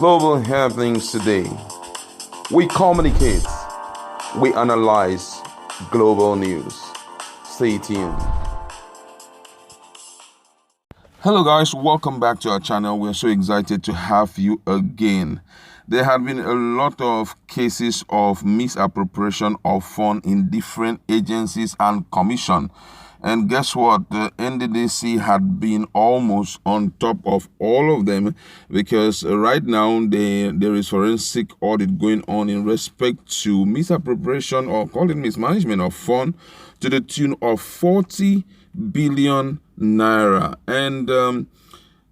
Global happenings today. We communicate, we analyze global news. Stay tuned. Hello guys, welcome back to our channel. We're so excited to have you again. There have been a lot of cases of misappropriation of funds in different agencies and commission. And guess what? The NDDC had been almost on top of all of them because right now there is forensic audit going on in respect to misappropriation or call it mismanagement of funds to the tune of 40 billion naira. And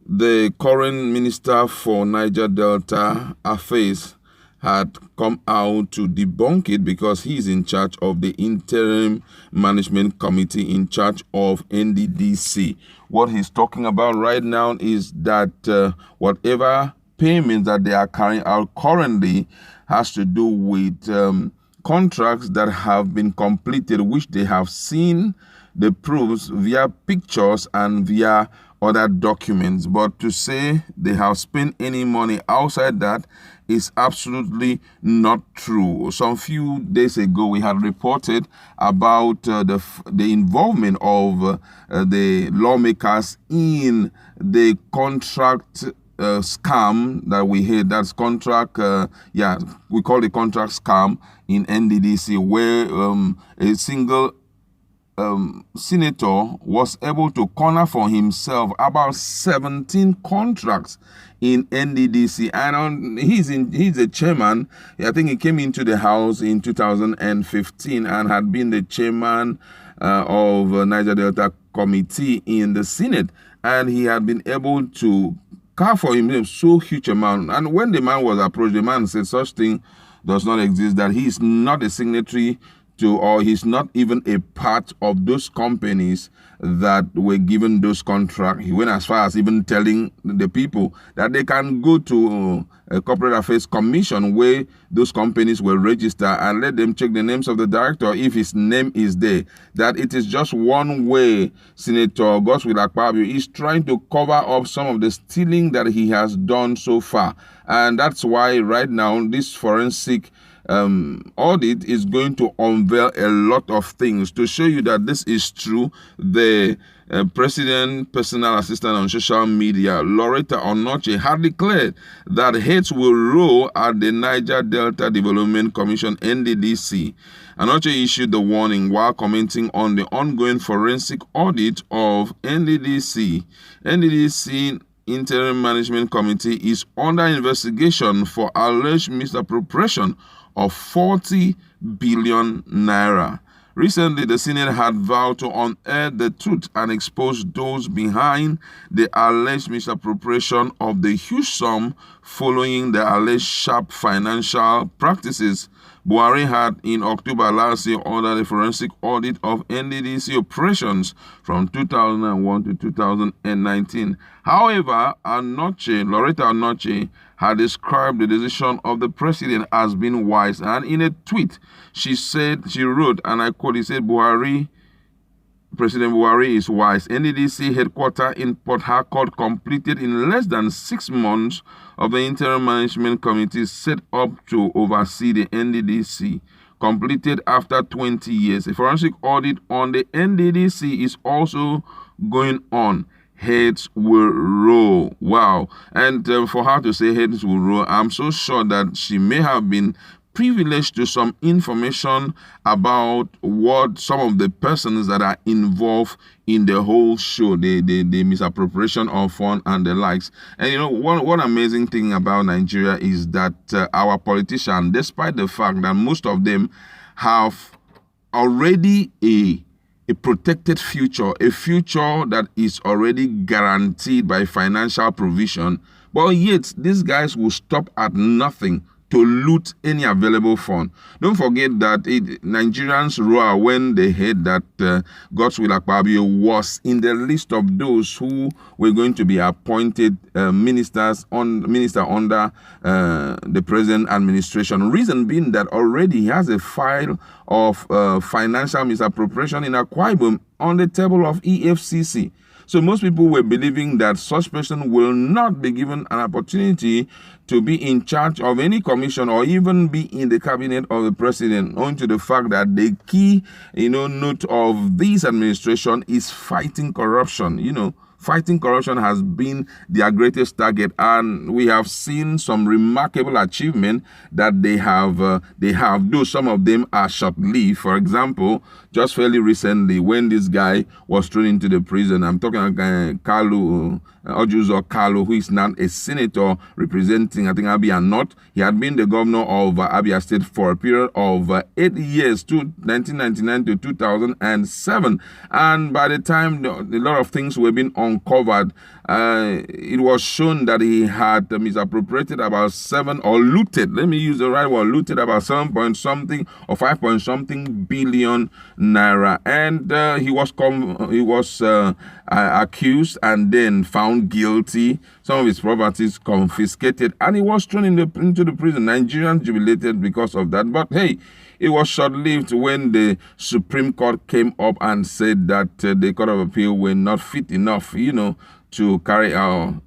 the current minister for Niger Delta Affairs had come out to debunk it because he's in charge of the interim management committee in charge of NDDC. What he's talking about right now is that whatever payments that they are carrying out currently has to do with contracts that have been completed, which they have seen the proofs via pictures and via other documents. But to say they have spent any money outside that is absolutely not true. Some few days ago, we had reported about the involvement of the lawmakers in the contract scam that we heard. That's contract, we call it contract scam in NDDC, where a single senator was able to corner for himself about 17 contracts in NDDC, and he's a chairman. I think he came into the house in 2015 and had been the chairman of Niger Delta Committee in the Senate, and he had been able to carve for himself so huge amount. And when the man was approached, the man said such thing does not exist, that he is not a signatory to, or he's not even a part of those companies that were given those contracts. He went as far as even telling the people that they can go to a corporate affairs commission where those companies were registered and let them check the names of the director if his name is there. That it is just one way Senator Godswill Akpabio is trying to cover up some of the stealing that he has done so far. And that's why right now this forensic audit is going to unveil a lot of things to show you that this is true. The president personal assistant on social media, Loretta Onoche, had declared that heads will roll at the Niger Delta Development Commission, NDDC. Onoche issued the warning while commenting on the ongoing forensic audit of NDDC. NDDC Interim Management Committee is under investigation for alleged misappropriation of 40 billion naira. Recently, the Senate had vowed to unearth the truth and expose those behind the alleged misappropriation of the huge sum following the alleged sharp financial practices Buhari had in October last year under the forensic audit of NDDC operations from 2001 to 2019. However, Loretta Onoche had described the decision of the president as being wise, and in a tweet, she wrote, and I quote, he said, President Buhari is wise. NDDC headquarters in Port Harcourt completed in less than 6 months of the interim management committee set up to oversee the NDDC, completed after 20 years. A forensic audit on the NDDC is also going on. Heads will roll. Wow. And for her to say heads will roll, I'm so sure that she may have been privileged to some information about what some of the persons that are involved in the whole show, the misappropriation of funds and the likes. And you know, one amazing thing about Nigeria is that our politicians, despite the fact that most of them have already a protected future, a future that is already guaranteed by financial provision, but yet these guys will stop at nothing to loot any available fund. Don't forget that Nigerians roar when they heard that Godswill Akpabio was in the list of those who were going to be appointed minister under the present administration. Reason being that already he has a file of financial misappropriation in Akwa Ibom on the table of EFCC. So most people were believing that such person will not be given an opportunity to be in charge of any commission or even be in the cabinet of the president, owing to the fact that the key, note of this administration is fighting corruption. Fighting corruption has been their greatest target, and we have seen some remarkable achievement that they have. Though some of them are short-lived. For example, just fairly recently, when this guy was thrown into the prison, I'm talking about Kalu Ojuzo Kalu, who is now a senator representing, I think, Abia North. He had been the governor of Abia State for a period of 8 years, 1999 to 2007. And by the time a lot of things were being uncovered, it was shown that he had misappropriated about looted, let me use the right word, looted about 7 point something or 5 point something billion naira. And he was accused and then found guilty. Some of his properties confiscated, and he was thrown into the prison. Nigerians jubilated because of that. But hey, it was short-lived when the Supreme Court came up and said that the Court of Appeal were not fit enough, to carry out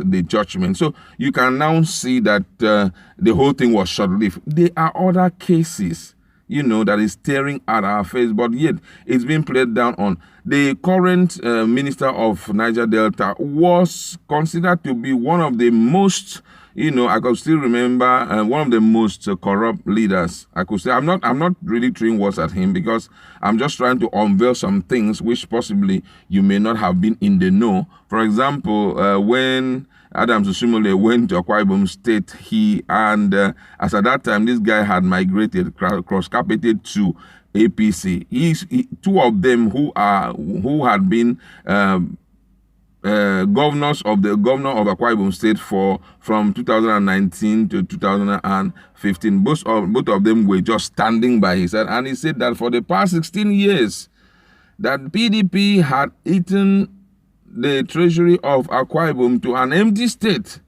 the judgment. So you can now see that the whole thing was short-lived. There are other cases, that is staring at our face, but yet it's being played down on. The current Minister of Niger Delta was considered to be one of the most, I could still remember one of the most corrupt leaders. I could say I'm not really throwing words at him, because I'm just trying to unveil some things which possibly you may not have been in the know. For example, when Adams Osumole went to Akwa Ibom State, as at that time, this guy had migrated, cross-carpeted to APC. Two of them who had been governors of the governor of Akwa Ibom State from 2019 to 2015. Both of them were just standing by his side, and he said that for the past 16 years, that PDP had eaten the treasury of Akwa Ibom to an empty state.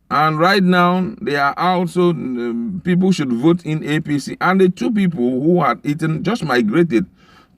And right now, they are also, people should vote in APC. And the two people who had eaten just migrated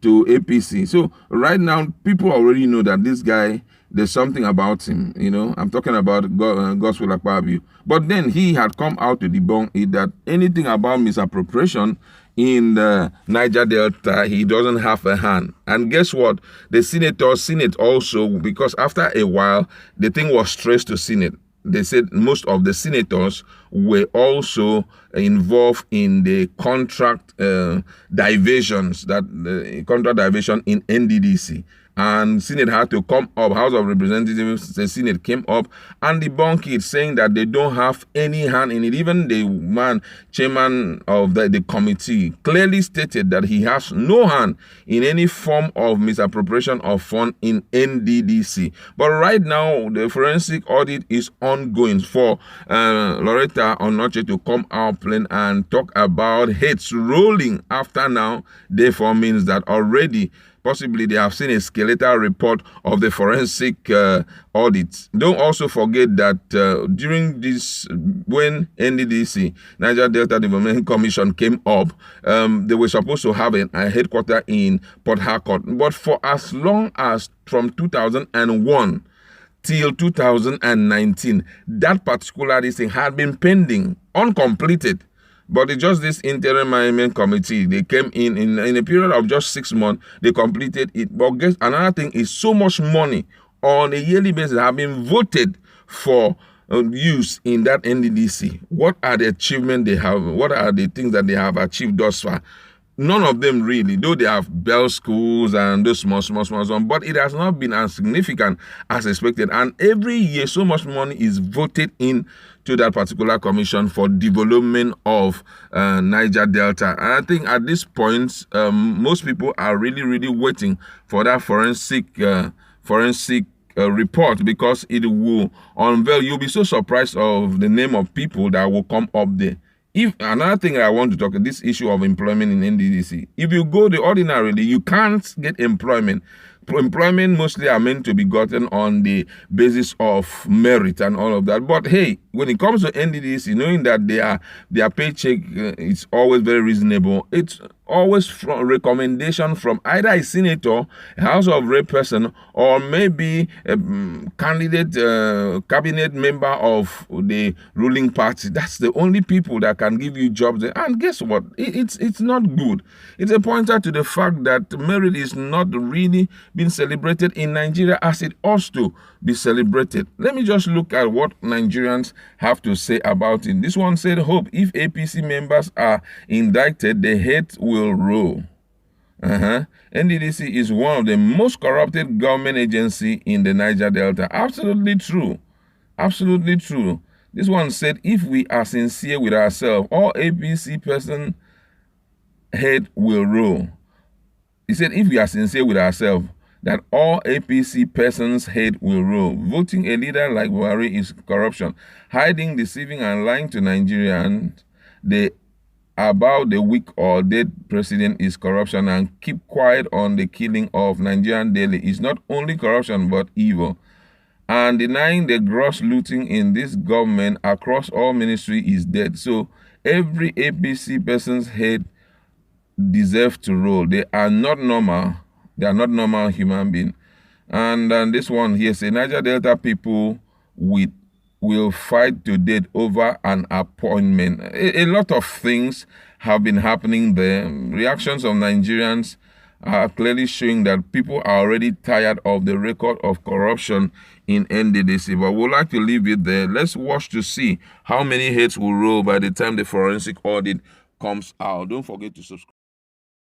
to APC. So right now, people already know that this guy, there's something about him, I'm talking about Gospel Akpabio. But then he had come out to debunk it, that anything about misappropriation in the Niger Delta, he doesn't have a hand. And guess what? The senators seen it also, because after a while, the thing was traced to Senate. They said most of the senators were also involved in the contract diversion in NDDC. And Senate had to come up, House of Representatives, the Senate came up and debunked it, saying that they don't have any hand in it. Even the chairman of the committee clearly stated that he has no hand in any form of misappropriation of funds in NDDC. But right now, the forensic audit is ongoing for Loretta Onoche to come out plain and talk about heads rolling after now. Therefore means that already possibly they have seen a skeletal report of the forensic audits. Don't also forget that during this, when NDDC, Niger Delta Development Commission, came up, they were supposed to have a headquarters in Port Harcourt. But for as long as from 2001 till 2019, that particular thing had been pending, uncompleted. But it's just this interim management committee, they came in a period of just 6 months, they completed it. But guess another thing is, so much money on a yearly basis have been voted for use in that NDDC. What are the achievements they have? What are the things that they have achieved thus far? None of them really, though they have bell schools and those small, but it has not been as significant as expected. And every year, so much money is voted in to that particular commission for development of Niger Delta. And I think at this point, most people are really waiting for that forensic report, because it will unveil. You'll be so surprised of the name of people that will come up there. If another thing I want to talk about, this issue of employment in NDDC. If you go the ordinarily, you can't get employment. Employment mostly are meant to be gotten on the basis of merit and all of that. But hey, when it comes to NDDC, knowing that their paycheck is always very reasonable, it's always from recommendation from either a senator, a House of Rep person, or maybe a candidate, cabinet member of the ruling party. That's the only people that can give you jobs. And guess what? It's not good. It's a pointer to the fact that merit is not really being celebrated in Nigeria as it ought to be celebrated. Let me just look at what Nigerians have to say about it. This one said, hope if APC members are indicted, the hate will roll. NDDC is one of the most corrupted government agency in the Niger Delta. Absolutely true. Absolutely true. This one said, if we are sincere with ourselves, all APC person head will roll. He said, if we are sincere with ourselves, that all APC persons' head will roll. Voting a leader like Buhari is corruption. Hiding, deceiving, and lying to Nigerians about the weak or dead president is corruption, and keep quiet on the killing of Nigerian daily is not only corruption but evil. And denying the gross looting in this government across all ministry is dead. So every APC person's head deserves to roll. They are not normal. They are not normal human beings. And this one here says, Niger Delta people will fight to death over an appointment. A lot of things have been happening there. Reactions of Nigerians are clearly showing that people are already tired of the record of corruption in NDDC. But we'd like to leave it there. Let's watch to see how many heads will roll by the time the forensic audit comes out. Don't forget to subscribe.